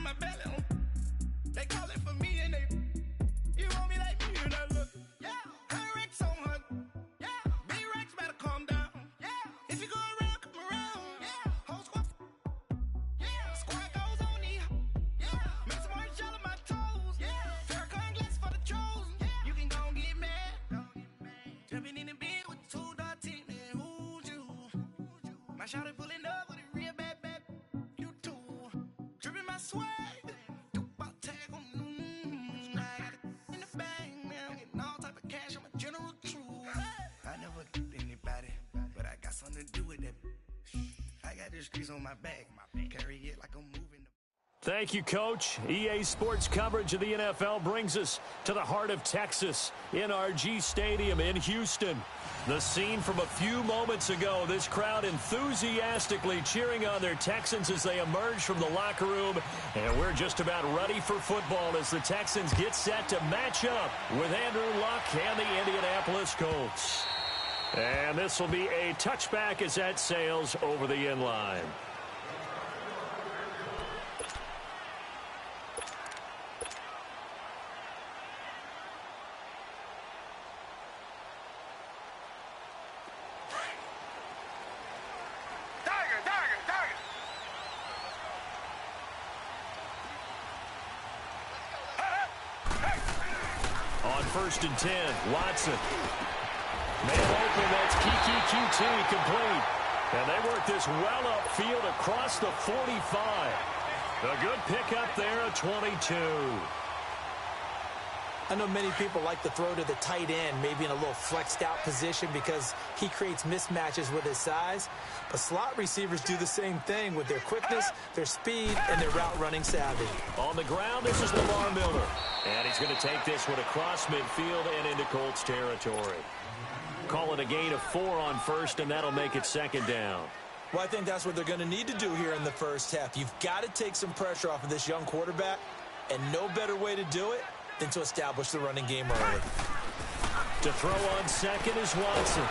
my belly. They call it for me and they, you want me like me and I look. Yeah, her Rex on her. Yeah, big Rex better calm down. Yeah, if you go around, come around. Yeah, whole squad. Yeah, squad goes on me. Yeah, make some orange gel on my toes. Yeah, Farrakhan glass for the trolls. Yeah, you can go and get mad. Jumping in the bed with the 2.10 and who's you? My shawty pulling up with a real bad. You too. Dripping my swag. Do about tag on. I got it in the bag now. Getting all type of cash. I'm a general true. I never did anybody, but I got something to do with that. I got this grease on my back. Carry it like I'm moving. Thank you, Coach. EA Sports coverage of the NFL brings us to the heart of Texas, NRG Stadium in Houston. The scene from a few moments ago, this crowd enthusiastically cheering on their Texans as they emerge from the locker room. And we're just about ready for football as the Texans get set to match up with Andrew Luck and the Indianapolis Colts. And this will be a touchback as that sails over the end line. First and 10, Watson. Man open, that's QT complete. And they work this well upfield across the 45. A good pickup there, a 22. I know many people like to throw to the tight end, maybe in a little flexed out position because he creates mismatches with his size. But slot receivers do the same thing with their quickness, their speed, and their route running savvy. On the ground, this is Lamar Miller. And he's going to take this one across midfield and into Colts territory. Call it a gain of 4 on first, and that'll make it second down. Well, I think that's what they're going to need to do here in the first half. You've got to take some pressure off of this young quarterback, and no better way to do it than to establish the running game early. To throw on second is Watson.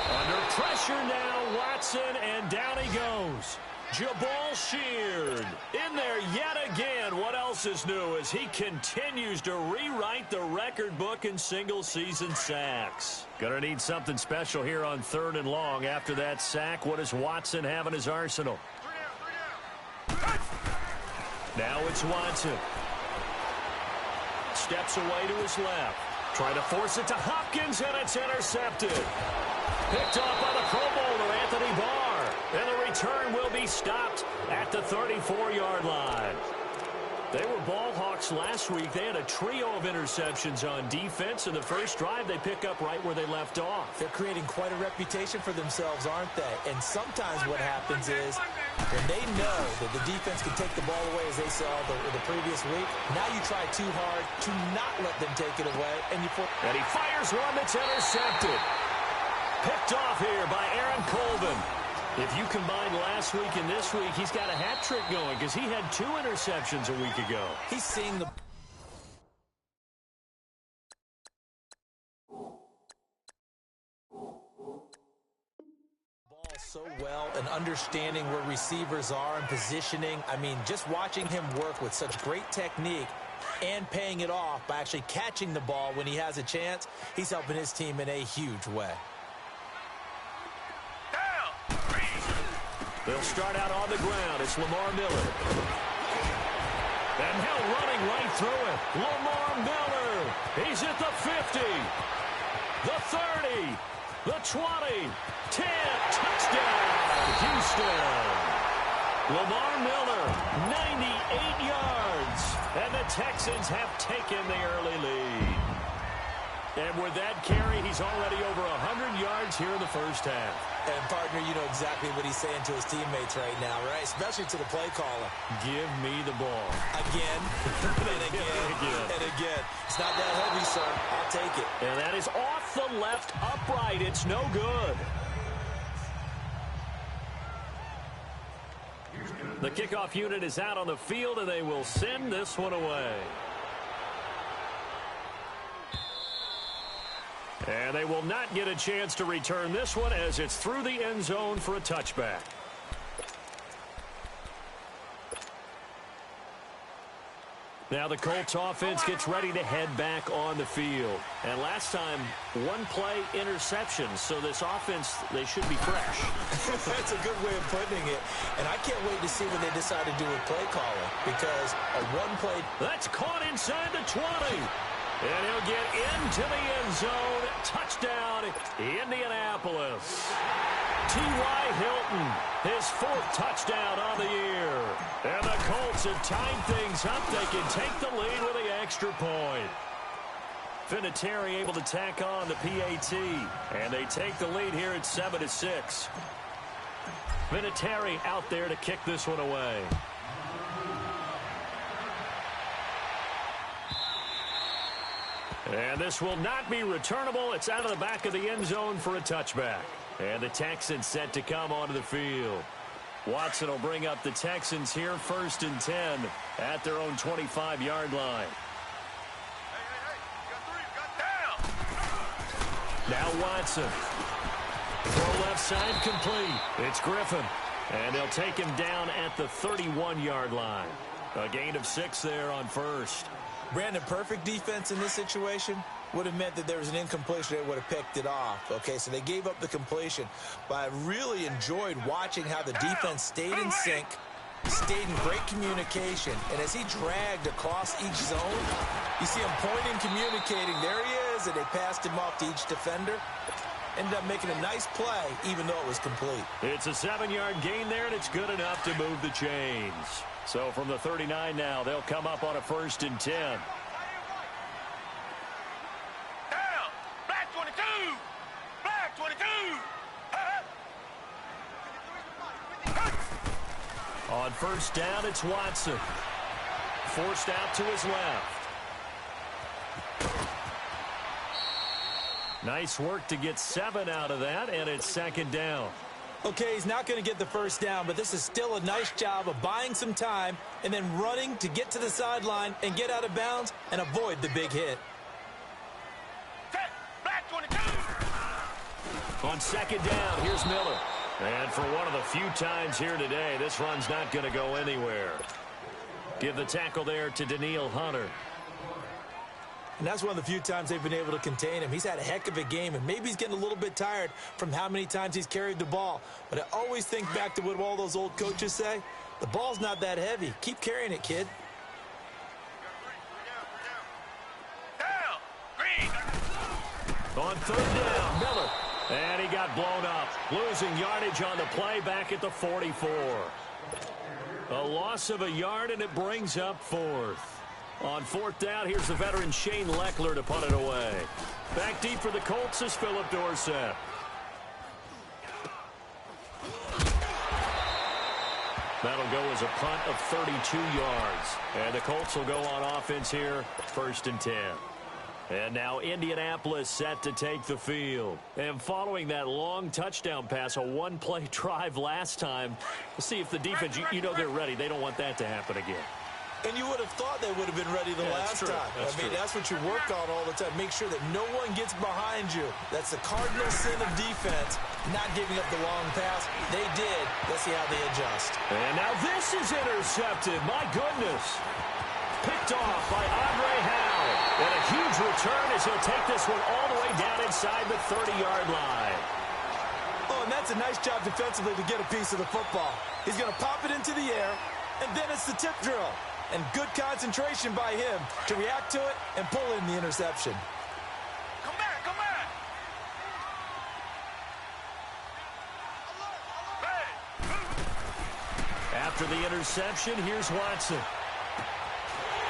Under pressure now, Watson, and down he goes. Jabal Sheard in there yet again. What else is new as he continues to rewrite the record book in single-season sacks. Gonna need something special here on 3rd and long. After that sack, what does Watson have in his arsenal? Now it's Watson. Steps away to his left. Trying to force it to Hopkins, and it's intercepted. Picked off by the Pro Bowler, Anthony Barr. And the return will be stopped at the 34-yard line. They were ball hawks last week. They had a trio of interceptions on defense. In the first drive, they pick up right where they left off. They're creating quite a reputation for themselves, aren't they? And sometimes what happens is when they know that the defense can take the ball away, as they saw the previous week, now you try too hard to not let them take it away. And he fires one that's intercepted. Picked off here by Aaron Colvin. If you combine last week and this week, he's got a hat trick going because he had 2 interceptions a week ago. He's seeing the ball so well and understanding where receivers are and positioning. I mean, just watching him work with such great technique and paying it off by actually catching the ball when he has a chance, he's helping his team in a huge way. They'll start out on the ground. It's Lamar Miller. And Hill running right through it. Lamar Miller. He's at the 50. The 30. The 20. 10. Touchdown, Houston. Lamar Miller, 98 yards. And the Texans have taken the early lead. And with that carry, he's already over 100 yards here in the first half. And, partner, you know exactly what he's saying to his teammates right now, right? Especially to the play caller. Give me the ball. Again, and again, and again. It's not that heavy, sir. I'll take it. And that is off the left upright. It's no good. The kickoff unit is out on the field, and they will send this one away. And they will not get a chance to return this one as it's through the end zone for a touchback. Now the Colts offense gets ready to head back on the field. And last time, one play interception. So this offense, they should be fresh. That's a good way of putting it. And I can't wait to see what they decide to do with play calling. Because a one-play... That's caught inside the 20. And he'll get into the end zone. Touchdown, Indianapolis. T.Y. Hilton, his 4th touchdown on the year. And the Colts have tied things up. They can take the lead with the extra point. Vinatieri able to tack on the PAT. And they take the lead here at 7-6. Vinatieri out there to kick this one away. And this will not be returnable. It's out of the back of the end zone for a touchback. And the Texans set to come onto the field. Watson will bring up the Texans here 1st and 10 at their own 25-yard line. Now Watson. Throw left side complete. It's Griffin. And they'll take him down at the 31-yard line. A gain of 6 there on 1st. Brandon, perfect defense in this situation would have meant that there was an incompletion. They would have picked it off. Okay, so they gave up the completion. But I really enjoyed watching how the defense stayed in sync, stayed in great communication. And as he dragged across each zone, you see him pointing, communicating. There he is, and they passed him off to each defender. Ended up making a nice play, even though it was complete. It's a 7-yard gain there, and it's good enough to move the chains. So from the 39 now, they'll come up on a 1st and 10. Down. Black 22. Black 22. On 1st down, it's Watson. Forced out to his left. Nice work to get 7 out of that, and it's 2nd down. Okay, he's not going to get the 1st down, but this is still a nice job of buying some time and then running to get to the sideline and get out of bounds and avoid the big hit. Black 22. On 2nd down, here's Miller. And for one of the few times here today, this run's not going to go anywhere. Give the tackle there to Daniil Hunter. And that's one of the few times they've been able to contain him. He's had a heck of a game, and maybe he's getting a little bit tired from how many times he's carried the ball. But I always think back to what all those old coaches say. The ball's not that heavy. Keep carrying it, kid. Down. Green. On 3rd down, Miller. And he got blown up. Losing yardage on the play back at the 44. A loss of a yard, and it brings up 4th. On 4th down, here's the veteran Shane Leckler to punt it away. Back deep for the Colts is Philip Dorsett. That'll go as a punt of 32 yards. And the Colts will go on offense here, 1st and 10. And now Indianapolis set to take the field. And following that long touchdown pass, a one-play drive last time, we'll see if the defense, you know they're ready. They don't want that to happen again. And you would have thought they would have been ready the last time. That's what you work on all the time. Make sure that no one gets behind you. That's the cardinal sin of defense, not giving up the long pass. They did. Let's see how they adjust. And now this is intercepted. My goodness. Picked off by Andre Howe. And a huge return as he'll take this one all the way down inside the 30-yard line. Oh, and that's a nice job defensively to get a piece of the football. He's going to pop it into the air, and then it's the tip drill. And good concentration by him to react to it and pull in the interception. Come back, come back. After the interception, here's Watson.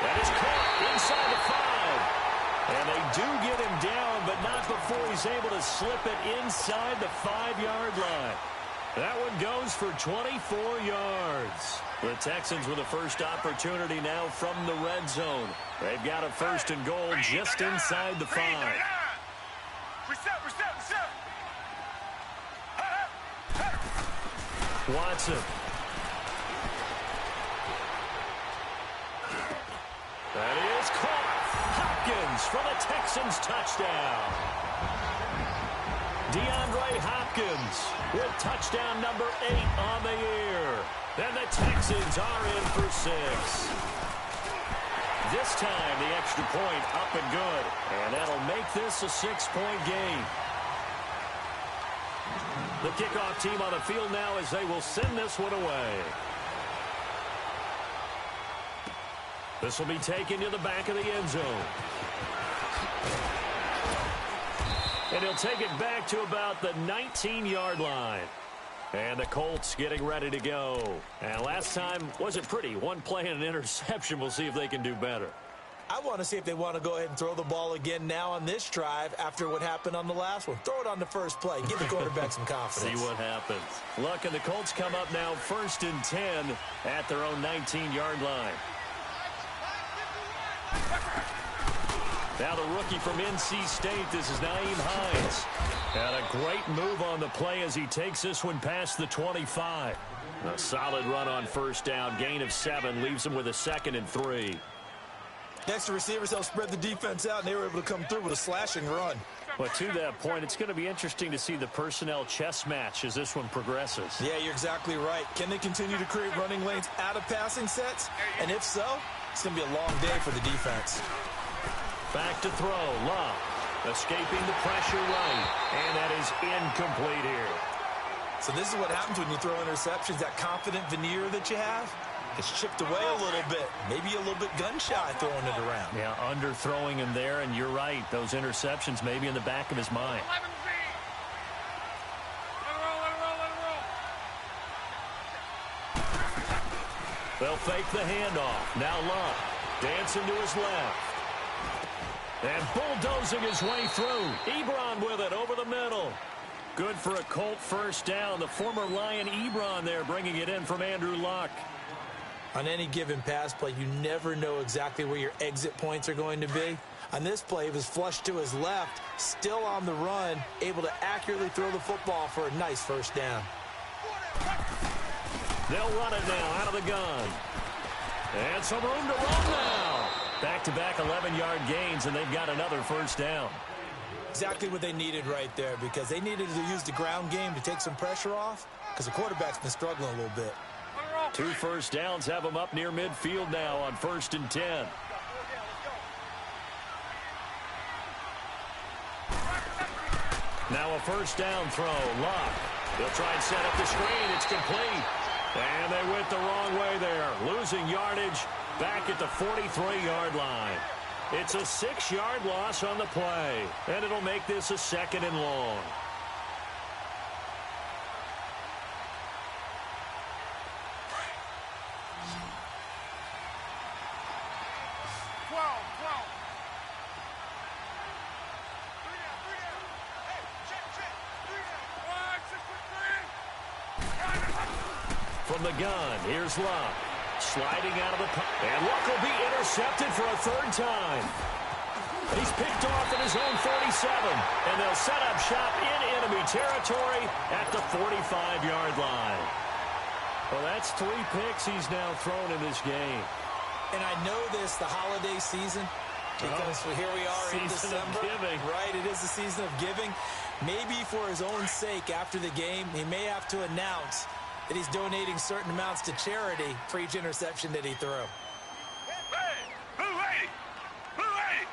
That is caught inside the 5. And they do get him down, but not before he's able to slip it inside the 5-yard line. That one goes for 24 yards. The Texans with a first opportunity now from the red zone. They've got a 1st and goal just inside the 5. Reset. Watson. That is caught. Hopkins for the Texans touchdown. DeAndre Hopkins with touchdown number 8 on the year. And the Texans are in for 6. This time, the extra point up and good. And that'll make this a 6-point game. The kickoff team on the field now as they will send this one away. This will be taken to the back of the end zone. And he'll take it back to about the 19-yard line. And the Colts getting ready to go. And last time wasn't pretty. One play and an interception. We'll see if they can do better. I want to see if they want to go ahead and throw the ball again now on this drive after what happened on the last one. Throw it on the first play. Give the quarterback some confidence. See what happens. Look, and the Colts come up now 1st and 10 at their own 19-yard line. Now the rookie from NC State, this is Nyheim Hines. And a great move on the play as he takes this one past the 25. A solid run on first down. Gain of 7 leaves him with a 2nd and 3. Next, the receivers helped spread the defense out, and they were able to come through with a slashing run. But to that point, it's going to be interesting to see the personnel chess match as this one progresses. Yeah, you're exactly right. Can they continue to create running lanes out of passing sets? And if so, it's going to be a long day for the defense. Back to throw. Love escaping the pressure right. And that is incomplete here. So this is what happens when you throw interceptions. That confident veneer that you have, it's chipped away a little bit. Maybe a little bit gun-shy throwing it around. Yeah, underthrowing him there, and you're right. Those interceptions may be in the back of his mind. They'll fake the handoff. Now Love dancing to his left. And bulldozing his way through. Ebron with it over the middle. Good for a Colt first down. The former Lion Ebron there bringing it in from Andrew Luck. On any given pass play, you never know exactly where your exit points are going to be. On this play, it was flushed to his left, still on the run, able to accurately throw the football for a nice first down. They'll run it now out of the gun. And some room to run now. Back-to-back 11-yard gains, and they've got another first down. Exactly what they needed right there, because they needed to use the ground game to take some pressure off, because the quarterback's been struggling a little bit. 2 first downs have them up near midfield now on 1st and 10. Now a first down throw. Locke. He'll try and set up the screen. It's complete. And they went the wrong way there. Losing yardage back at the 43-yard line. It's a 6-yard loss on the play. And it'll make this a 2nd and long. From the gun, here's Luck. Sliding out of the pocket. And Luck will be intercepted for a 3rd time. He's picked off at his own 47. And they'll set up shop in enemy territory at the 45-yard line. Well, that's 3 picks he's now thrown in this game. And I know this, the holiday season, because here we are in December. Right, it is the season of giving. Maybe for his own sake after the game, he may have to announce that he's donating certain amounts to charity for each interception that he threw. Hey, hooray! Hooray!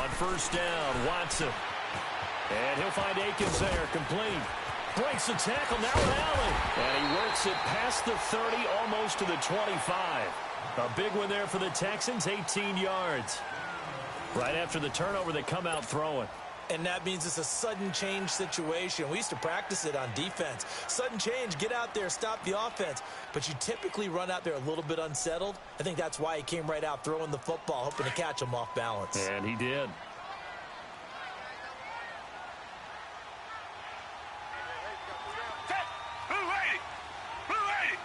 On first down, Watson. And he'll find Akins there, complete. Breaks the tackle, now an alley. And he works it past the 30, almost to the 25. A big one there for the Texans, 18 yards. Right after the turnover, they come out throwing. And that means it's a sudden change situation. We used to practice it on defense. Sudden change, get out there, stop the offense. But you typically run out there a little bit unsettled. I think that's why he came right out throwing the football, hoping to catch him off balance. And he did. Hooray! Hooray!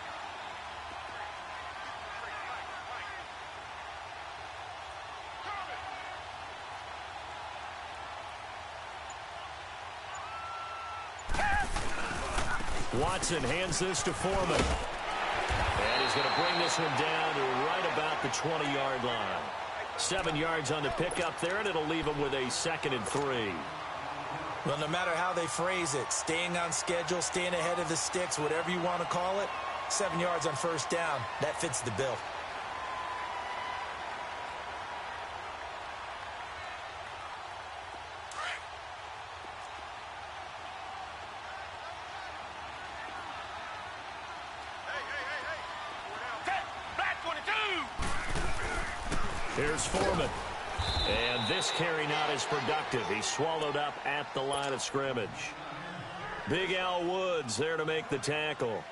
Watson hands this to Foreman. And he's going to bring this one down to right about the 20-yard line. 7 yards on the pickup there, and it'll leave him with a 2nd and 3. Well, no matter how they phrase it, staying on schedule, staying ahead of the sticks, whatever you want to call it, 7 yards on first down, that fits the bill. Here's Foreman. And this carry not as productive. He's swallowed up at the line of scrimmage. Big Al Woods there to make the tackle.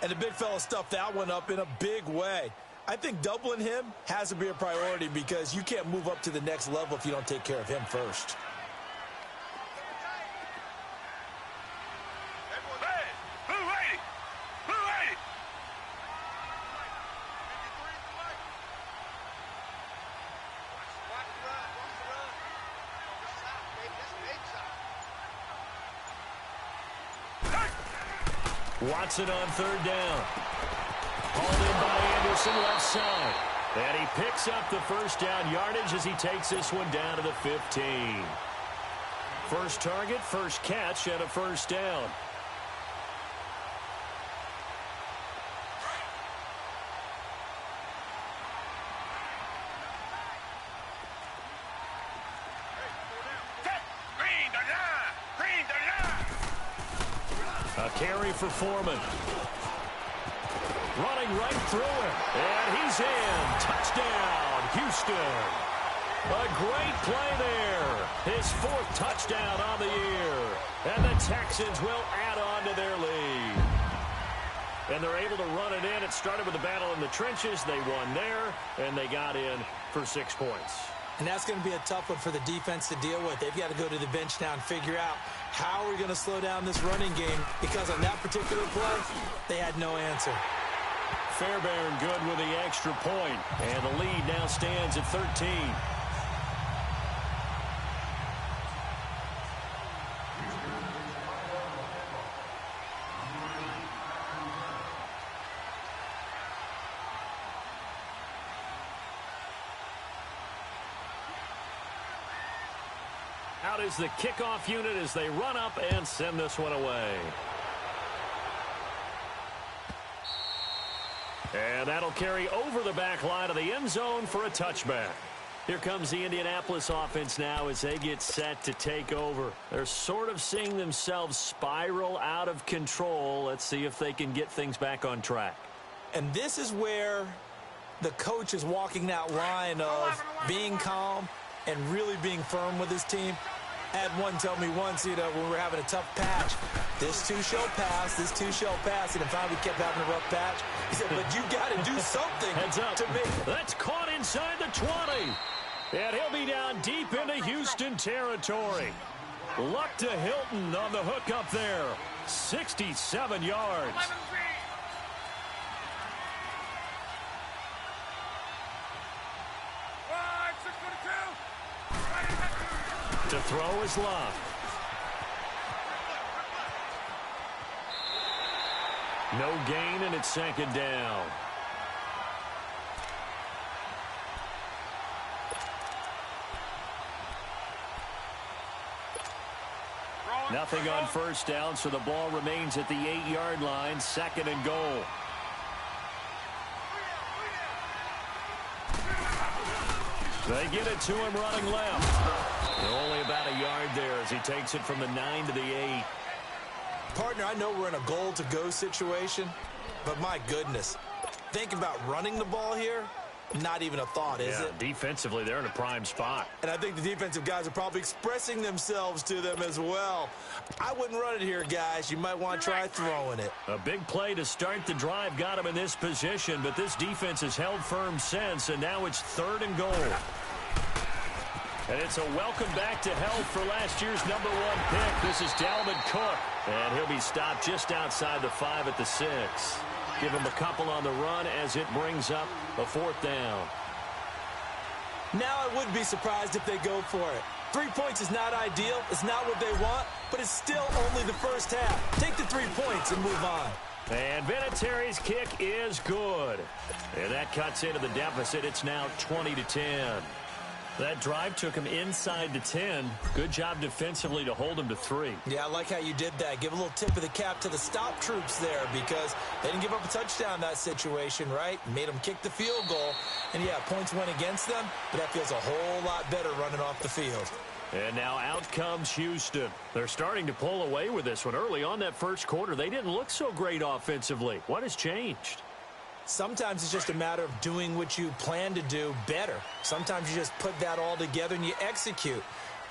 And the big fella stuffed that one up in a big way. I think doubling him has to be a priority because you can't move up to the next level if you don't take care of him first. Watson on third down. Hauled in by Anderson left side. And he picks up the first down yardage as he takes this one down to the 15. First target, first catch, and a first down. A carry for Foreman. Running right through him. And he's in. Touchdown, Houston. A great play there. His fourth touchdown on the year. And the Texans will add on to their lead. And they're able to run it in. It started with a battle in the trenches. They won there, and they got in for 6 points. And that's going to be a tough one for the defense to deal with. They've got to go to the bench now and figure out how are we going to slow down this running game, because on that particular play, they had no answer. Fairbairn good with the extra point, and the lead now stands at 13. Out is the kickoff unit as they run up and send this one away. And that'll carry over the back line of the end zone for a touchback. Here comes the Indianapolis offense now as they get set to take over. They're sort of seeing themselves spiral out of control. Let's see if they can get things back on track. And this is where the coach is walking that line of being calm and really being firm with his team. I had one tell me once, when we were having a tough patch, this too shall pass, this too shall pass, and if we kept having a rough patch, he said, but you got to do something. Heads up. To me. That's caught inside the 20. And he'll be down deep into Houston territory. Luck to Hilton on the hook up there. 67 yards. To throw is Love. No gain, and it's second down. Nothing on first down, so the ball remains at the 8-yard line, second and goal. They get it to him running left. Only about a yard there as he takes it from the 9 to the 8. Partner, I know we're in a goal-to-go situation, but my goodness, thinking about running the ball here, not even a thought, is it? Defensively, they're in a prime spot. And I think the defensive guys are probably expressing themselves to them as well. I wouldn't run it here, guys. You might want to try throwing it. A big play to start the drive got him in this position, but this defense has held firm since, and now it's third and goal. And it's a welcome back to health for last year's #1 pick. This is Dalvin Cook. And he'll be stopped just outside the 5 at the 6. Give him a couple on the run as it brings up a 4th down. Now I wouldn't be surprised if they go for it. 3 points is not ideal. It's not what they want, but it's still only the first half. Take the 3 points and move on. And Vinatieri's kick is good. And that cuts into the deficit. It's now 20-10. That drive took him inside the 10. Good job defensively to hold him to 3. Yeah, I like how you did that. Give a little tip of the cap to the stop troops there because they didn't give up a touchdown in that situation, right? Made them kick the field goal. And, yeah, points went against them, but that feels a whole lot better running off the field. And now out comes Houston. They're starting to pull away with this one. Early on that first quarter, they didn't look so great offensively. What has changed? Sometimes it's just a matter of doing what you plan to do better. Sometimes you just put that all together and you execute.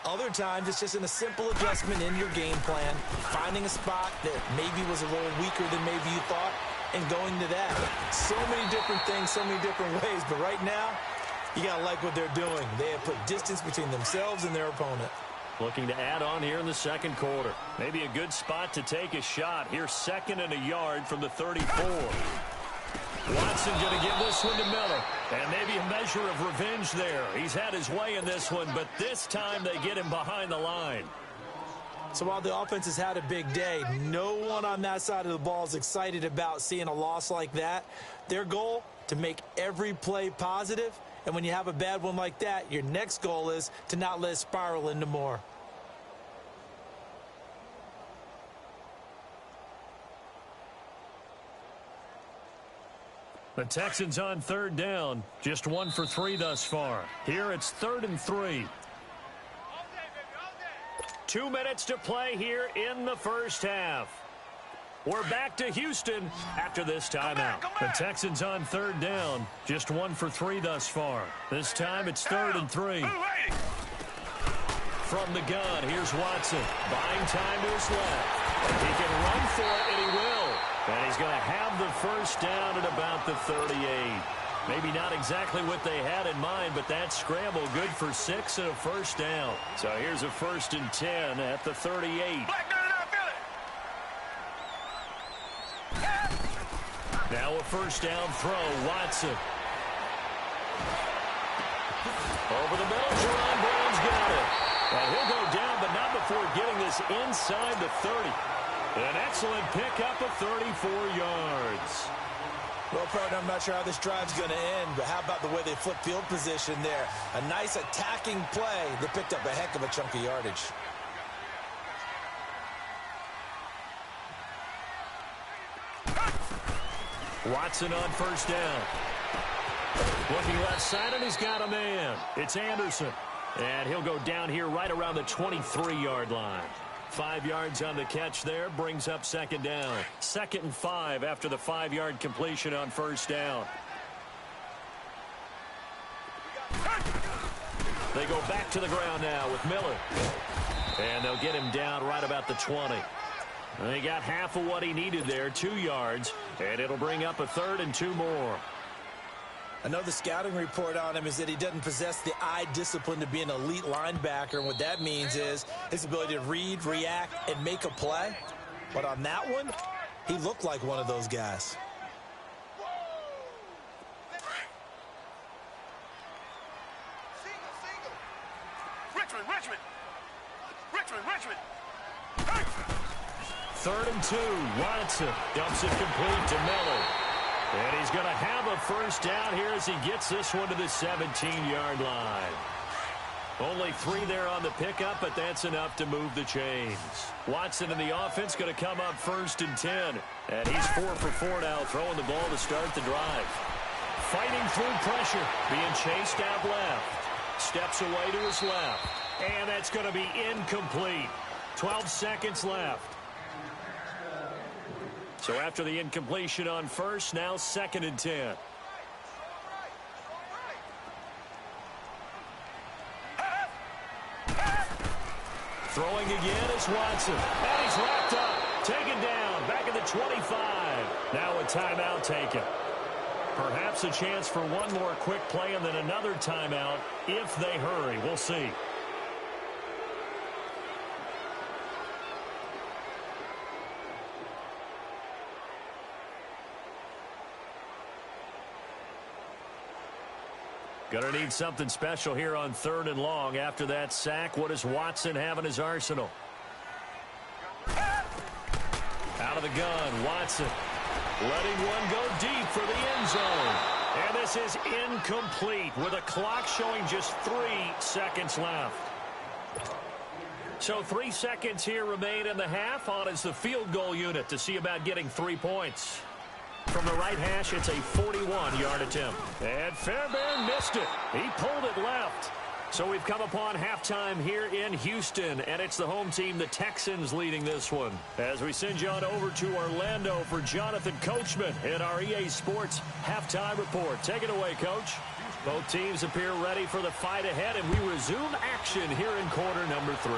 Other times it's just in a simple adjustment in your game plan, finding a spot that maybe was a little weaker than maybe you thought, and going to that. So many different things, so many different ways, but right now, you got to like what they're doing. They have put distance between themselves and their opponent. Looking to add on here in the second quarter. Maybe a good spot to take a shot. Here's 2nd and a yard from the 34. Watson going to give this one to Miller. And maybe a measure of revenge there. He's had his way in this one, but this time they get him behind the line. So while the offense has had a big day, no one on that side of the ball is excited about seeing a loss like that. Their goal, to make every play positive. And when you have a bad one like that, your next goal is to not let it spiral into more. The Texans on 3rd down. Just 1 for 3 thus far. Here it's 3rd and 3. 2 minutes to play here in the first half. We're back to Houston after this timeout. The Texans on 3rd down. Just 1 for 3 thus far. This time it's 3rd and 3. From the gun, here's Watson. Buying time to his left. He can run for it, and he will. And he's going to have the first down at about the 38. Maybe not exactly what they had in mind, but that scramble good for 6 and a first down. So here's a 1st and 10 at the 38. Now a first down throw, Watson. Over the middle, Jerron Brown's got it. And he'll go down, but not before getting this inside the 30. An excellent pickup of 34 yards. Well, partner, I'm not sure how this drive's going to end, but how about the way they flip field position there? A nice attacking play that picked up a heck of a chunk of yardage. Watson on first down. Looking left side, and he's got a man. It's Anderson. And he'll go down here right around the 23-yard line. 5 yards on the catch there, brings up 2nd down. 2nd and 5 after the 5-yard completion on first down. They go back to the ground now with Miller. And they'll get him down right about the 20. And he got half of what he needed there, 2 yards. And it'll bring up a 3rd and 2 more. I know the scouting report on him is that he doesn't possess the eye discipline to be an elite linebacker. And what that means is his ability to read, react, and make a play. But on that one, he looked like one of those guys. Richmond. 3rd and 2. Watson dumps it complete to Miller. And he's going to have a first down here as he gets this one to the 17-yard line. Only 3 there on the pickup, but that's enough to move the chains. Watson in the offense going to come up 1st and 10. And he's 4 for 4 now, throwing the ball to start the drive. Fighting through pressure, being chased out left. Steps away to his left. And that's going to be incomplete. 12 seconds left. So after the incompletion on first, now 2nd and 10. Throwing again is Watson. And he's wrapped up. Taken down. Back at the 25. Now a timeout taken. Perhaps a chance for one more quick play and then another timeout if they hurry. We'll see. Going to need something special here on 3rd and long. After that sack, what does Watson have in his arsenal? Out of the gun, Watson letting one go deep for the end zone. And this is incomplete with a clock showing just 3 seconds left. So 3 seconds here remain in the half. On is the field goal unit to see about getting 3 points. From the right hash, it's a 41-yard attempt. And Fairbairn missed it. He pulled it left. So we've come upon halftime here in Houston, and it's the home team, the Texans, leading this one. As we send you on over to Orlando for Jonathan Coachman in our EA Sports halftime report. Take it away, Coach. Both teams appear ready for the fight ahead, and we resume action here in quarter number 3.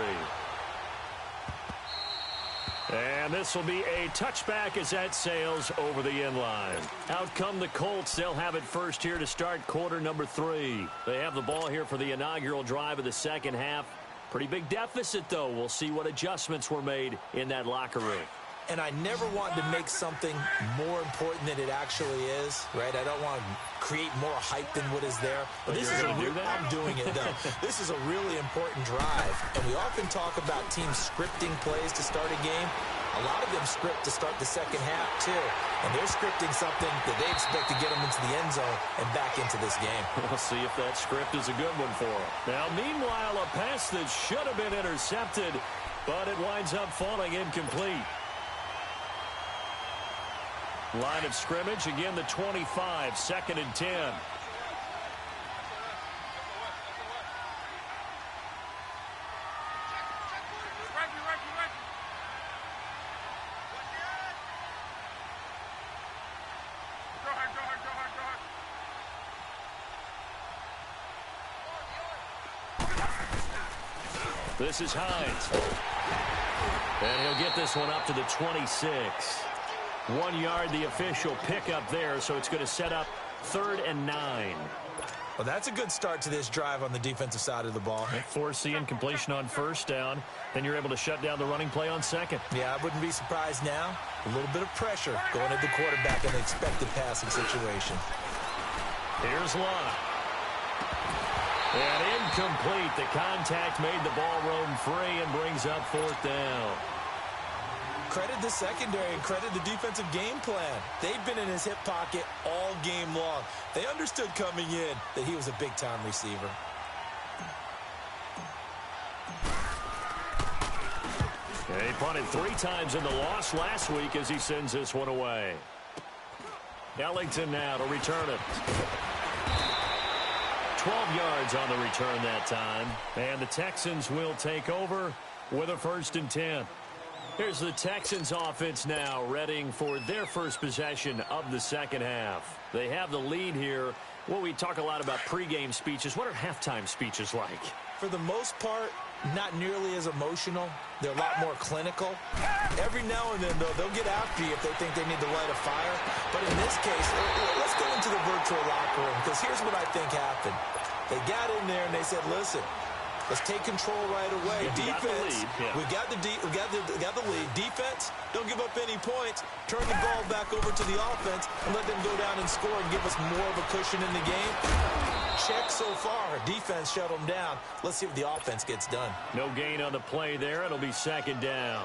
And this will be a touchback as that sails over the end line. Out come the Colts. They'll have it first here to start quarter number 3. They have the ball here for the inaugural drive of the second half. Pretty big deficit, though. We'll see what adjustments were made in that locker room. And I never want to make something more important than it actually is, right? I don't want to create more hype than what is there. But this is I'm doing it, though. This is a really important drive. And we often talk about teams scripting plays to start a game. A lot of them script to start the second half, too. And they're scripting something that they expect to get them into the end zone and back into this game. We'll see if that script is a good one for them. Now, meanwhile, a pass that should have been intercepted, but it winds up falling incomplete. Line of scrimmage, again, the 25, 2nd and 10. This is Hines. And he'll get this one up to the 26. 1 yard, the official pickup there, so it's going to set up 3rd and 9. Well, that's a good start to this drive on the defensive side of the ball. Force the incompletion on first down, then you're able to shut down the running play on second. Yeah, I wouldn't be surprised now. A little bit of pressure going at the quarterback in the expected passing situation. Here's Lana. And incomplete. The contact made the ball roam free and brings up 4th down. Credit the secondary and credit the defensive game plan. They've been in his hip pocket all game long. They understood coming in that he was a big-time receiver. He punted 3 times in the loss last week as he sends this one away. Ellington now to return it. 12 yards on the return that time. And the Texans will take over with a 1st and 10. Here's the Texans offense now, readying for their first possession of the second half. They have the lead here. Well, we talk a lot about pregame speeches. What are halftime speeches like? For the most part, not nearly as emotional. They're a lot more clinical. Every now and then, though, they'll get after you if they think they need to light a fire. But in this case, let's go into the virtual locker room, because here's what I think happened. They got in there and they said, listen, let's take control right away. Defense, we got the lead. Defense, don't give up any points. Turn the ball back over to the offense and let them go down and score and give us more of a cushion in the game. Check so far. Defense shut them down. Let's see what the offense gets done. No gain on the play there. It'll be 2nd down.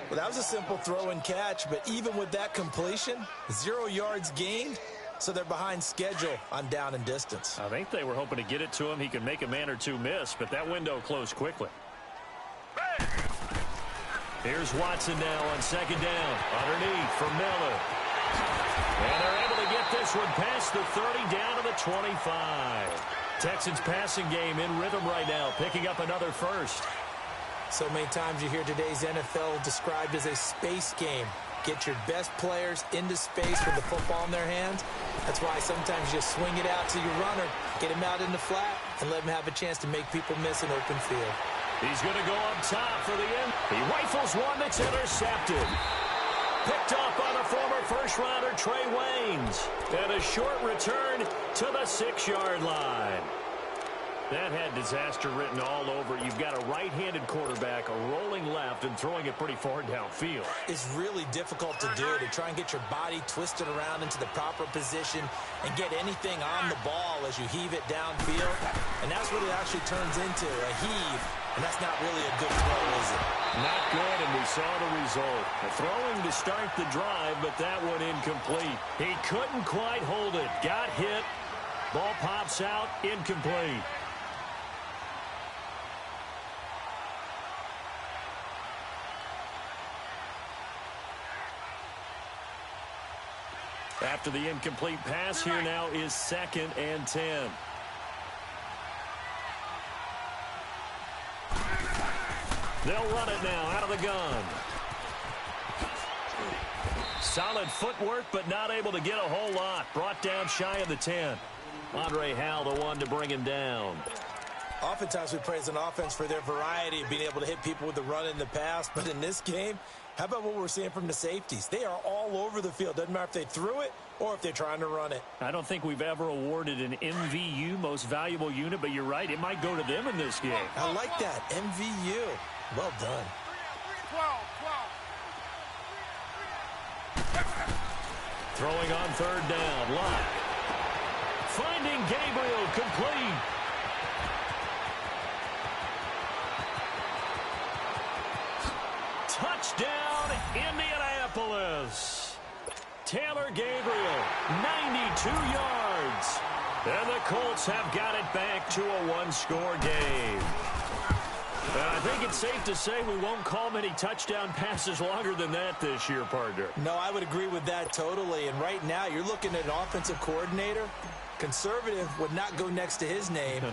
Well, that was a simple throw and catch, but even with that completion, 0 yards gained. So they're behind schedule on down and distance. I think they were hoping to get it to him. He could make a man or two miss, but that window closed quickly. Here's Watson now on 2nd down. Underneath for Miller. And they're able to get this one past the 30 down to the 25. Texans passing game in rhythm right now, picking up another first. So many times you hear today's NFL described as a space game. Get your best players into space with the football in their hands. That's why sometimes you swing it out to your runner, get him out in the flat, and let him have a chance to make people miss an open field. He's going to go up top for the end. He rifles one that's intercepted. Picked off by the former first-rounder Trey Waynes. And a short return to the 6-yard line. That had disaster written all over it. You've got a right-handed quarterback, a rolling left, and throwing it pretty far downfield. It's really difficult to do, to try and get your body twisted around into the proper position and get anything on the ball as you heave it downfield. And that's what it actually turns into, a heave and that's not really a good throw, is it? Not good, and we saw the result. Throwing to start the drive, but that one incomplete. He couldn't quite hold it. Got hit. Ball pops out, incomplete. After the incomplete pass, here now is 2nd and 10. They'll run it now out of the gun. Solid footwork, but not able to get a whole lot. Brought down shy of the 10. Andre Howell, the one to bring him down. Oftentimes we praise an offense for their variety of being able to hit people with the run in the pass, but in this game, how about what we're seeing from the safeties? They are all over the field. Doesn't matter if they threw it or if they're trying to run it. I don't think we've ever awarded an MVU, most valuable unit, but you're right, it might go to them in this game. I like that, MVU. Well done. Throwing on 3rd down, Locke. Finding Gabriel, complete. Touchdown, Indianapolis. Taylor Gabriel, 92 yards. And the Colts have got it back to a one-score game. I think it's safe to say we won't call many touchdown passes longer than that this year, partner. No, I would agree with that totally. And right now, you're looking at an offensive coordinator. Conservative would not go next to his name.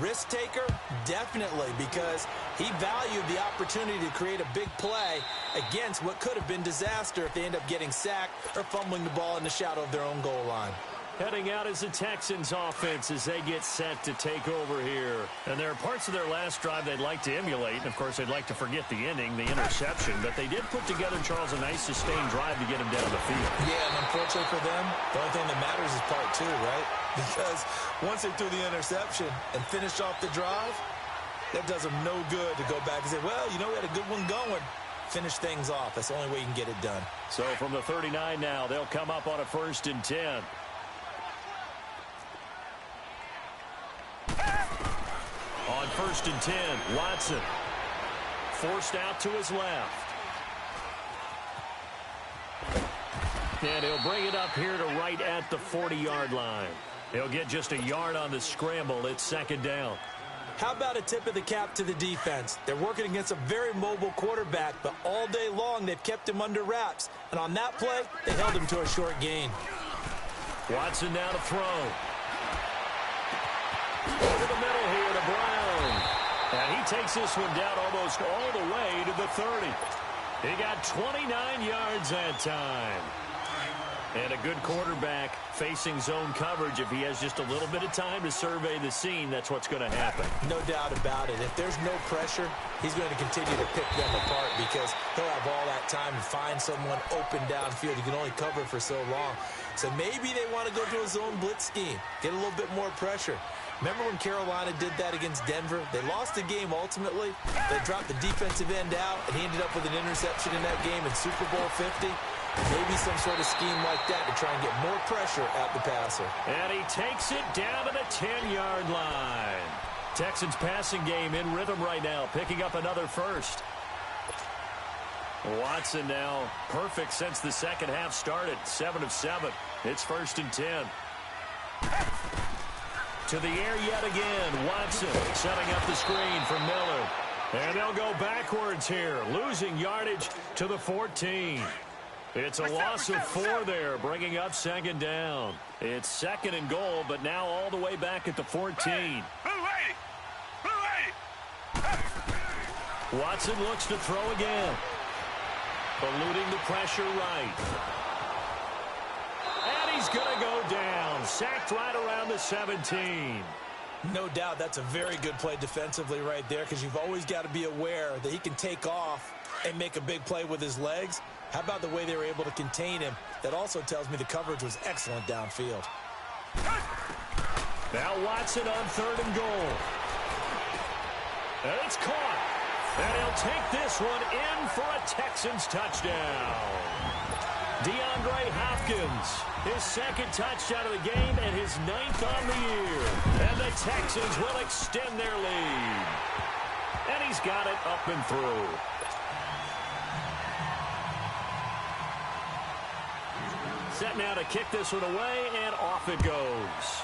Risk taker, definitely, because he valued the opportunity to create a big play against what could have been disaster if they end up getting sacked or fumbling the ball in the shadow of their own goal line. Heading out is the Texans offense as they get set to take over here. And there are parts of their last drive they'd like to emulate. And, of course, they'd like to forget the inning, the interception. But they did put together, Charles, a nice sustained drive to get him down the field. Yeah, and unfortunately for them, the only thing that matters is part 2, right? Because once they threw the interception and finished off the drive, that does them no good to go back and say, well, you know, we had a good one going. Finish things off. That's the only way you can get it done. So from the 39 now, they'll come up on a 1st and 10. On 1st and 10, Watson forced out to his left. And he'll bring it up here to right at the 40-yard line. He'll get just a yard on the scramble. It's 2nd down. How about a tip of the cap to the defense? They're working against a very mobile quarterback, but all day long they've kept him under wraps. And on that play, they held him to a short gain. Watson now to throw. Over the middle here to Brown. And he takes this one down almost all the way to the 30. He got 29 yards that time. And a good quarterback facing zone coverage. If he has just a little bit of time to survey the scene, that's what's going to happen. No doubt about it. If there's no pressure, he's going to continue to pick them apart because he'll have all that time to find someone open downfield. He can only cover for so long. So maybe they want to go to a zone blitz scheme, get a little bit more pressure. Remember when Carolina did that against Denver? They lost the game ultimately. They dropped the defensive end out, and he ended up with an interception in that game in Super Bowl 50. Maybe some sort of scheme like that to try and get more pressure at the passer. And he takes it down to the 10-yard line. Texans passing game in rhythm right now, picking up another first. Watson now perfect since the second half started. 7 of 7. It's 1st and 10. To the air yet again. Watson setting up the screen for Miller. And they'll go backwards here, losing yardage to the 14. It's a loss of 4 there, bringing up 2nd down. It's 2nd and goal, but now all the way back at the 14. Watson looks to throw again. Eluding the pressure right. And he's going to go down. Sacked right around the 17. No doubt that's a very good play defensively right there because you've always got to be aware that he can take off and make a big play with his legs. How about the way they were able to contain him? That also tells me the coverage was excellent downfield. Now Watson on 3rd and goal. And it's caught. And he'll take this one in for a Texans touchdown. DeAndre Hopkins, his 2nd touchdown of the game and his 9th on the year. And the Texans will extend their lead. And he's got it up and through. Set now to kick this one away, and off it goes.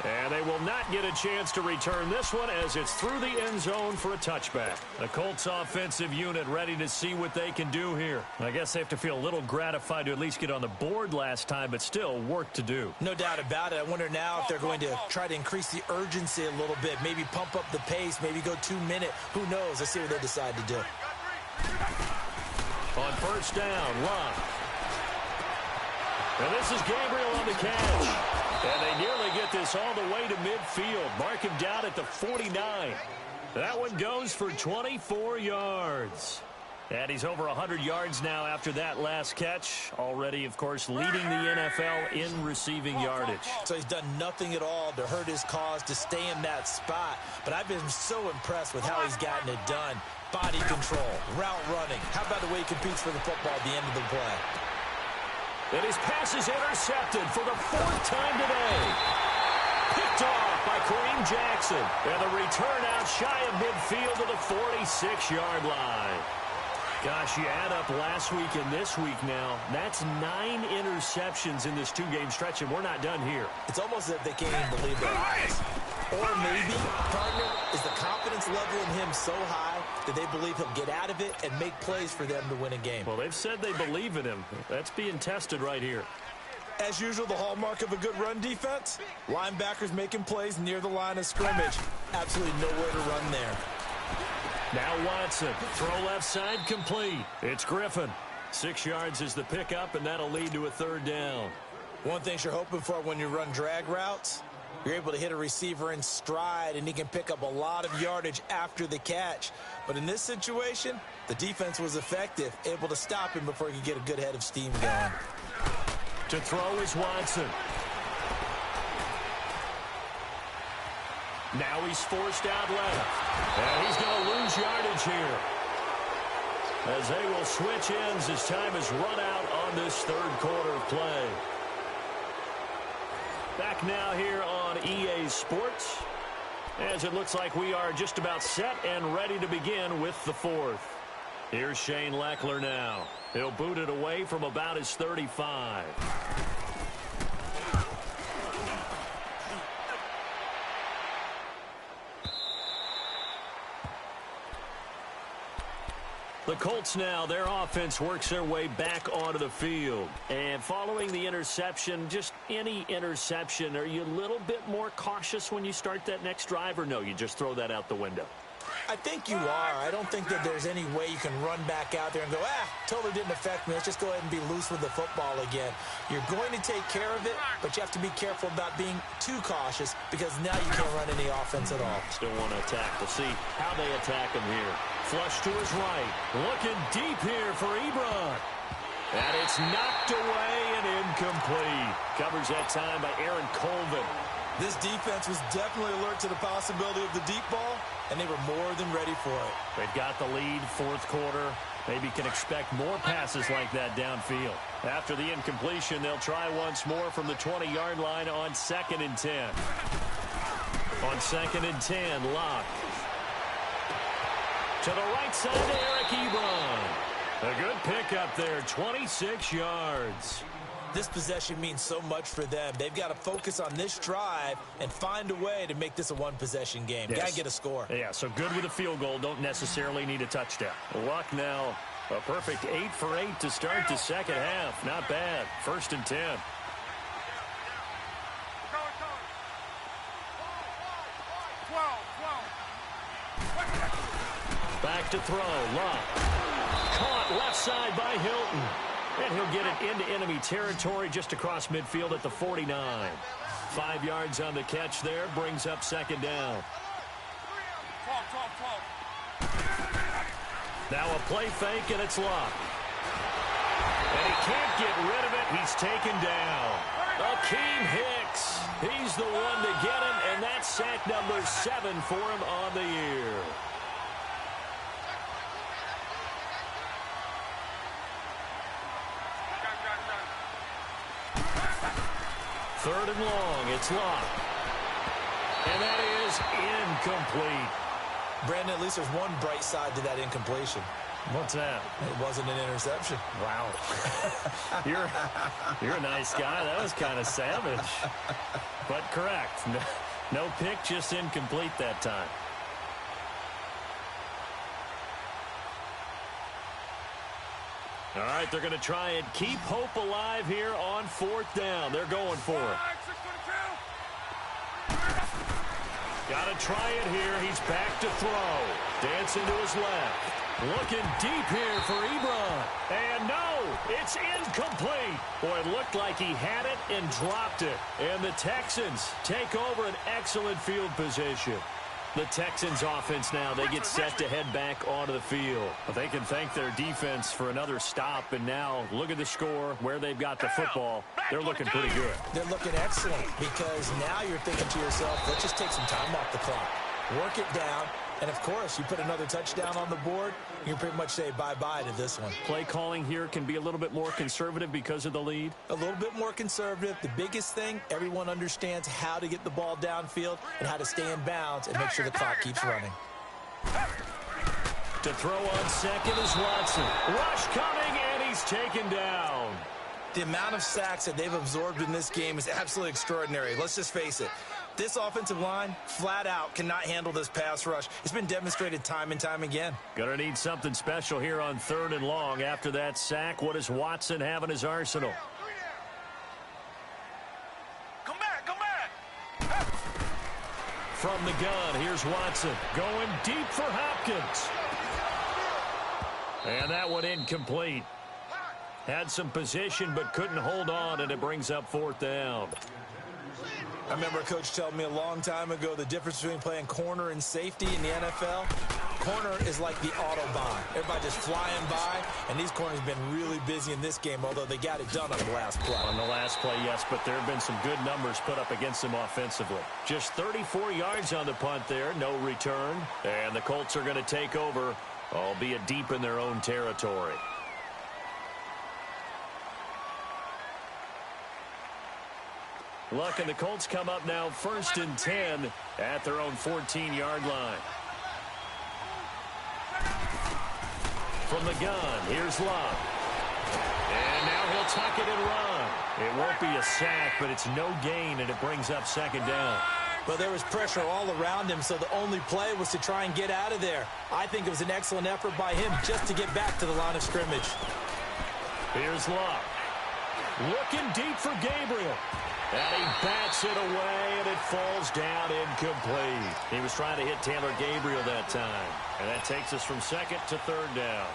And they will not get a chance to return this one as it's through the end zone for a touchback. The Colts offensive unit ready to see what they can do here. I guess they have to feel a little gratified to at least get on the board last time, but still work to do. No doubt about it. I wonder now if they're going to try to increase the urgency a little bit, maybe pump up the pace, maybe go 2-minute. Who knows? Let's see what they decide to do. On first down, Love. And this is Gabriel on the catch. And they nearly get this all the way to midfield. Mark him down at the 49. That one goes for 24 yards. And he's over 100 yards now after that last catch. Already, of course, leading the NFL in receiving yardage. So he's done nothing at all to hurt his cause, to stay in that spot. But I've been so impressed with how he's gotten it done. Body control, route running. How about the way he competes for the football at the end of the play? And his pass is intercepted for the 4th time today. Picked off by Kareem Jackson. And the return out shy of midfield to the 46-yard line. Gosh, you add up last week and this week now. That's 9 interceptions in this 2-game stretch, and we're not done here. It's almost as if they can't even believe their eyes. Or maybe, partner, is the confidence level in him so high that they believe he'll get out of it and make plays for them to win a game. Well, they've said they believe in him. That's being tested right here. As usual, the hallmark of a good run defense, linebackers making plays near the line of scrimmage. Absolutely nowhere to run there. Now Watson, throw left side, complete. It's Griffin. 6 yards is the pickup, and that'll lead to a 3rd down. One thing you're hoping for when you run drag routes, you're able to hit a receiver in stride, and he can pick up a lot of yardage after the catch. But in this situation, the defense was effective, able to stop him before he could get a good head of steam going. To throw is Watson. Now he's forced out left. And he's going to lose yardage here, as they will switch ends as time is run out on this 3rd quarter of play. Back now here on EA Sports, as it looks like we are just about set and ready to begin with the 4th. Here's Shane Leckler now. He'll boot it away from about his 35. The Colts now, their offense works their way back onto the field. And following the interception, just any interception, are you a little bit more cautious when you start that next drive, or no, you just throw that out the window? I think you are. I don't think that there's any way you can run back out there and go, totally didn't affect me. Let's just go ahead and be loose with the football again. You're going to take care of it, but you have to be careful about being too cautious, because now you can't run any offense at all. Still want to attack. We'll see how they attack him here. Flush to his right. Looking deep here for Ebron. And it's knocked away and incomplete. Covers that time by Aaron Colvin. This defense was definitely alert to the possibility of the deep ball, and they were more than ready for it. They've got the lead, 4th quarter. Maybe can expect more passes like that downfield. After the incompletion, they'll try once more from the 20-yard line on 2nd and 10. On 2nd and 10, Locke. To the right side to Eric Ebron. A good pickup there, 26 yards. This possession means so much for them. They've got to focus on this drive and find a way to make this a one-possession game. Yes. Got to get a score. Yeah, so good with a field goal. Don't necessarily need a touchdown. Luck now, a perfect 8 for 8 to start the 2nd half. Not bad. 1st and 10. Back to throw. Luck. Caught left side by Hilton. And he'll get it into enemy territory just across midfield at the 49. 5 yards on the catch there. Brings up 2nd down. Now a play fake, and it's Luck. And he can't get rid of it. He's taken down. Akeem Hicks. He's the one to get him, and that's sack number 7 for him on the year. Third and long, it's Locke. And that is incomplete. Brandon, at least there's one bright side to that incompletion. What's that? It wasn't an interception. Wow. You're a nice guy. That was kind of savage. But correct. No pick, just incomplete that time. All right, they're going to try and keep hope alive here on 4th down. They're going for it. Got to try it here. He's back to throw. Dancing to his left. Looking deep here for Ebron. And no, it's incomplete. Boy, it looked like he had it and dropped it. And the Texans take over an excellent field position. The Texans offense now, they get set to head back onto the field. But they can thank their defense for another stop. And now look at the score, where they've got the football. They're looking pretty good. They're looking excellent because now you're thinking to yourself, let's just take some time off the clock. Work it down. And, of course, you put another touchdown on the board, you can pretty much say bye-bye to this one. Play calling here can be a little bit more conservative because of the lead. A little bit more conservative. The biggest thing, everyone understands how to get the ball downfield and how to stay in bounds and make sure the clock keeps running. To throw on second is Watson. Rush coming, and he's taken down. The amount of sacks that they've absorbed in this game is absolutely extraordinary. Let's just face it. This offensive line, flat out, cannot handle this pass rush. It's been demonstrated time and time again. Gonna need something special here on 3rd and long. After that sack, what does Watson have in his arsenal? Come back. From the gun, here's Watson. Going deep for Hopkins. And that one incomplete. Had some position, but couldn't hold on, and it brings up 4th down. I remember a coach telling me a long time ago the difference between playing corner and safety in the NFL. Corner is like the Autobahn. Everybody just flying by, and these corners have been really busy in this game, although they got it done on the last play. On the last play, yes, but there have been some good numbers put up against them offensively. Just 34 yards on the punt there, no return. And the Colts are going to take over, albeit deep in their own territory. Luck, and the Colts come up now 1st and 10 at their own 14-yard line. From the gun, here's Luck. And now he'll tuck it and run. It won't be a sack, but it's no gain, and it brings up 2nd down. Well, there was pressure all around him, so the only play was to try and get out of there. I think it was an excellent effort by him just to get back to the line of scrimmage. Here's Luck. Looking deep for Gabriel. And he bats it away, and it falls down incomplete. He was trying to hit Taylor Gabriel that time. And that takes us from 2nd to 3rd down.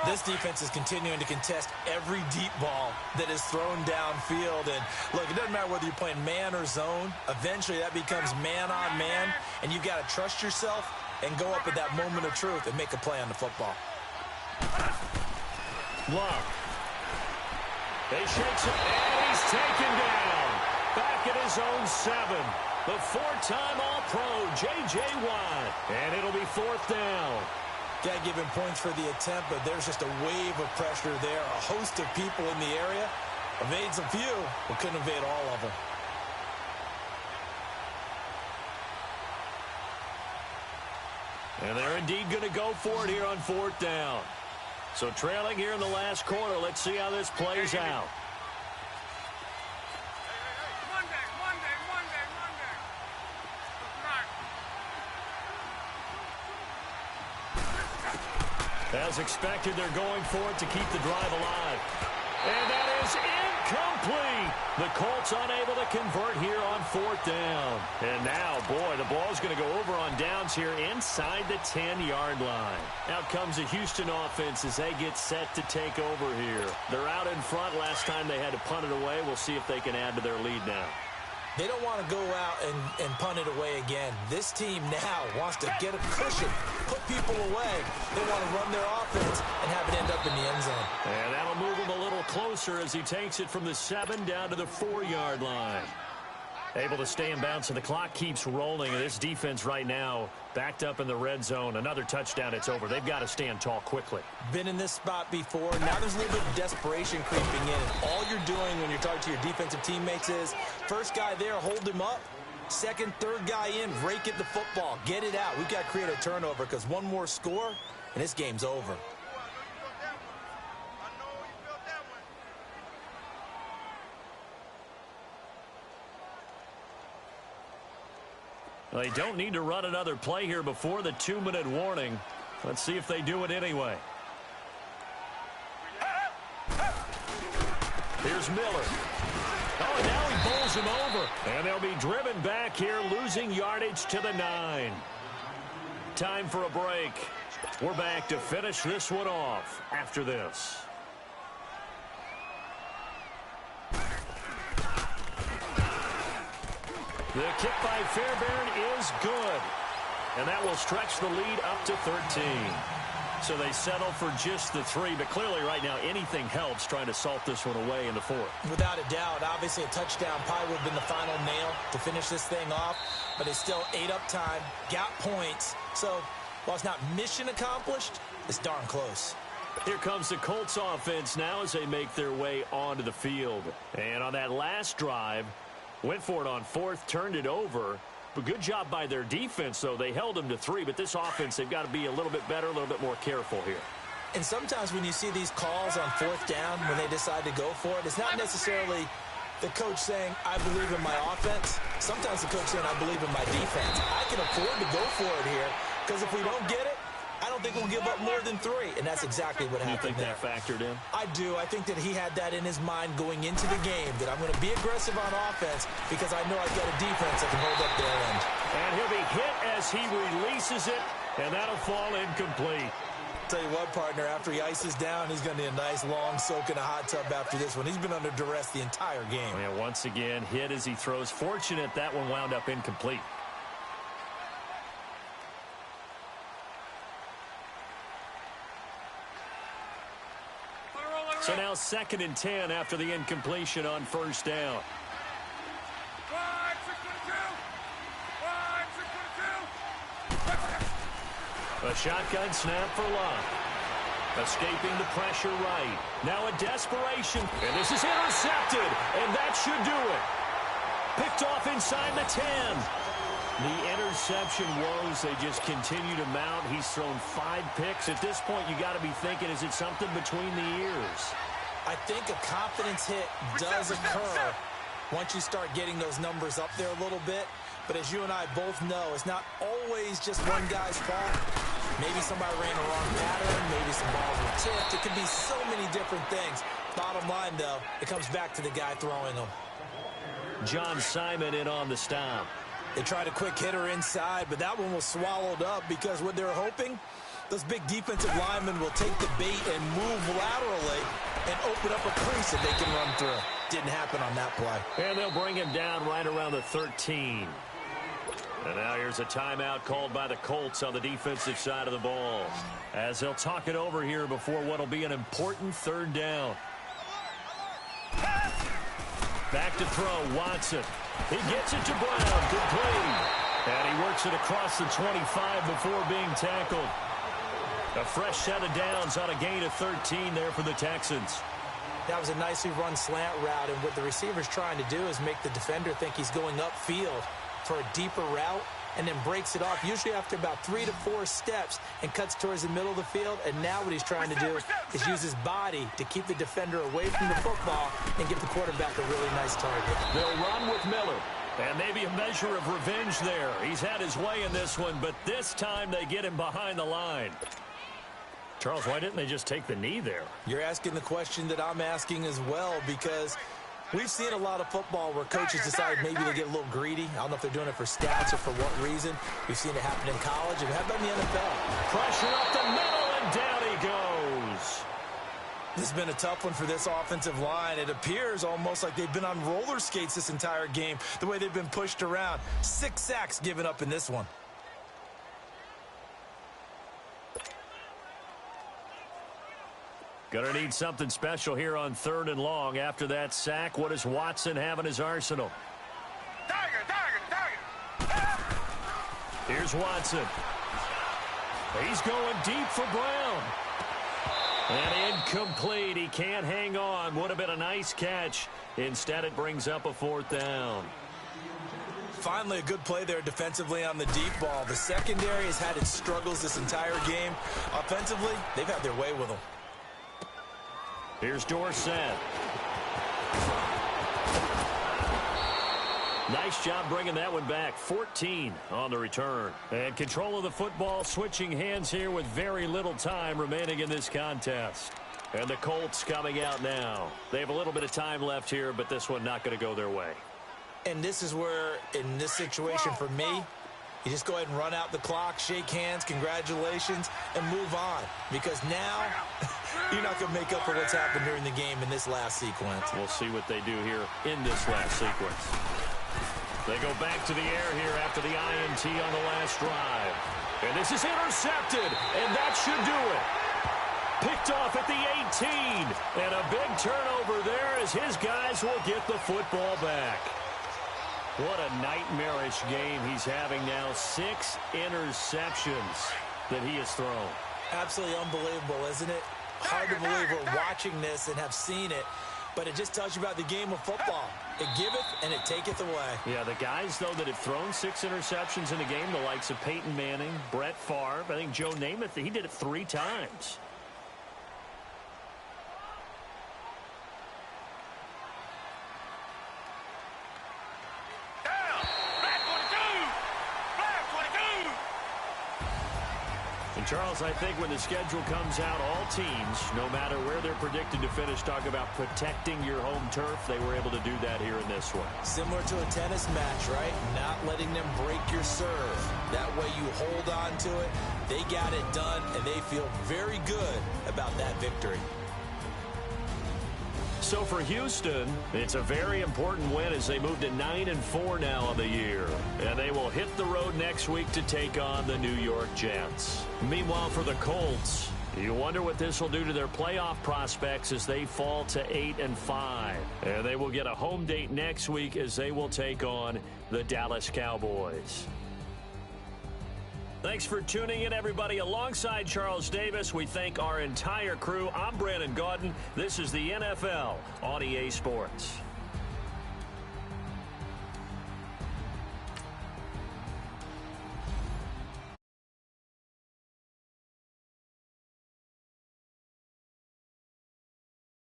This defense is continuing to contest every deep ball that is thrown downfield. And, look, it doesn't matter whether you're playing man or zone. Eventually, that becomes man on man, and you've got to trust yourself and go up at that moment of truth and make a play on the football. Luck. They shakes it, and he's taken down. Back at his own 7. The 4-time All-Pro, J.J. Watt. And it'll be 4th down. Got to give him points for the attempt, but there's just a wave of pressure there. A host of people in the area. Evades a few, but couldn't evade all of them. And they're indeed going to go for it here on 4th down. So trailing here in the last quarter. Let's see how this plays out. As expected, they're going for it to keep the drive alive. And that is incomplete. The Colts unable to convert here on 4th down. And now, boy, the ball's going to go over on downs here inside the 10-yard line. Out comes the Houston offense as they get set to take over here. They're out in front. Last time they had to punt it away. We'll see if they can add to their lead now. They don't want to go out and punt it away again. This team now wants to get a cushion, put people away. They want to run their offense and have it end up in the end zone. And that'll move him a little closer as he takes it from the 7 down to the 4-yard line. Able to stay in bounds, and the clock keeps rolling. And this defense right now backed up in the red zone. Another touchdown, it's over. They've got to stand tall quickly. Been in this spot before. Now there's a little bit of desperation creeping in. And all you're doing when you're talking to your defensive teammates is, first guy there, hold him up. Second, third guy in, rake at the football. Get it out. We've got to create a turnover because one more score, and this game's over. They don't need to run another play here before the 2-minute warning. Let's see if they do it anyway. Here's Miller. Oh, and now he bowls him over. And they'll be driven back here, losing yardage to the 9. Time for a break. We're back to finish this one off after this. The kick by Fairbairn is good. And that will stretch the lead up to 13. So they settle for just the 3. But clearly right now anything helps trying to salt this one away in the 4th. Without a doubt. Obviously a touchdown probably would have been the final nail to finish this thing off. But they still ate up time, got points. So while it's not mission accomplished, it's darn close. Here comes the Colts offense now as they make their way onto the field. And on that last drive, went for it on 4th, turned it over. But good job by their defense, though. They held them to 3, but this offense, they've got to be a little bit better, a little bit more careful here. And sometimes when you see these calls on 4th down, when they decide to go for it, it's not necessarily the coach saying, I believe in my offense. Sometimes the coach saying, I believe in my defense. I can afford to go for it here, because if we don't get it, I don't think we'll give up more than 3, and that's exactly what happened there. You think that factored in? I do. I think that he had that in his mind going into the game, that I'm going to be aggressive on offense because I know I've got a defense that can hold up their end. And he'll be hit as he releases it, and that'll fall incomplete. Tell you what, partner, after he ices down, he's going to need a nice long soak in a hot tub after this one. He's been under duress the entire game. And once again, hit as he throws. Fortunate that one wound up incomplete. So now 2nd and 10 after the incompletion on 1st down. A shotgun snap for Love. Escaping the pressure right. Now a desperation. And this is intercepted. And that should do it. Picked off inside the 10. The interception woes, they just continue to mount. He's thrown 5 picks. At this point, you got to be thinking, is it something between the ears? I think a confidence hit does occur once you start getting those numbers up there a little bit. But as you and I both know, it's not always just one guy's fault. Maybe somebody ran the wrong pattern. Maybe some balls were tipped. It could be so many different things. Bottom line, though, it comes back to the guy throwing them. John Simon in on the stop. They tried a quick hitter inside, but that one was swallowed up because what they're hoping, those big defensive linemen will take the bait and move laterally and open up a crease that they can run through. Didn't happen on that play. And they'll bring him down right around the 13. And now here's a timeout called by the Colts on the defensive side of the ball, as they'll talk it over here before what will be an important 3rd down. Back to throw, Watson. He gets it to Brown, complete. And he works it across the 25 before being tackled. A fresh set of downs on a gain of 13 there for the Texans. That was a nicely run slant route, and what the receiver's trying to do is make the defender think he's going upfield for a deeper route, and then breaks it off, usually after about 3 to 4 steps, and cuts towards the middle of the field. And now what he's trying to do is use his body to keep the defender away from the football and give the quarterback a really nice target. They'll run with Miller, and maybe a measure of revenge there. He's had his way in this one, but this time they get him behind the line. Charles, why didn't they just take the knee there? You're asking the question that I'm asking as well, because we've seen a lot of football where coaches decide maybe they get a little greedy. I don't know if they're doing it for stats or for what reason. We've seen it happen in college, and how about in the NFL? Pressure up the middle, and down he goes. This has been a tough one for this offensive line. It appears almost like they've been on roller skates this entire game, the way they've been pushed around. 6 sacks given up in this one. Gonna need something special here on 3rd and long. After that sack, what does Watson have in his arsenal? Here's Watson. He's going deep for Brown. And incomplete. He can't hang on. Would have been a nice catch. Instead, it brings up a 4th down. Finally, a good play there defensively on the deep ball. The secondary has had its struggles this entire game. Offensively, they've had their way with them. Here's Dorsett. Nice job bringing that one back. 14 on the return. And control of the football, switching hands here with very little time remaining in this contest. And the Colts coming out now. They have a little bit of time left here, but this one not going to go their way. And this is where, in this situation for me, you just go ahead and run out the clock, shake hands, congratulations, and move on. Because now, you're not going to make up for what's happened during the game in this last sequence. We'll see what they do here in this last sequence. They go back to the air here after the INT on the last drive. And this is intercepted, and that should do it. Picked off at the 18. And a big turnover there as his guys will get the football back. What a nightmarish game he's having now. 6 interceptions that he has thrown. Absolutely unbelievable, isn't it? Hard to believe we're watching this and have seen it, but it just tells you about the game of football. It giveth and it taketh away. Yeah, the guys, though, that have thrown 6 interceptions in a game, the likes of Peyton Manning, Brett Favre, I think Joe Namath, he did it 3 times. And Charles, I think when the schedule comes out, all teams, no matter where they're predicted to finish, talk about protecting your home turf. They were able to do that here in this one. Similar to a tennis match, right? Not letting them break your serve. That way you hold on to it. They got it done, and they feel very good about that victory. So for Houston, it's a very important win as they move to 9-4 now on the year. And they will hit the road next week to take on the New York Jets. Meanwhile, for the Colts, you wonder what this will do to their playoff prospects as they fall to 8-5. And they will get a home date next week as they will take on the Dallas Cowboys. Thanks for tuning in, everybody. Alongside Charles Davis, we thank our entire crew. I'm Brandon Gaudin. This is the NFL on EA Sports.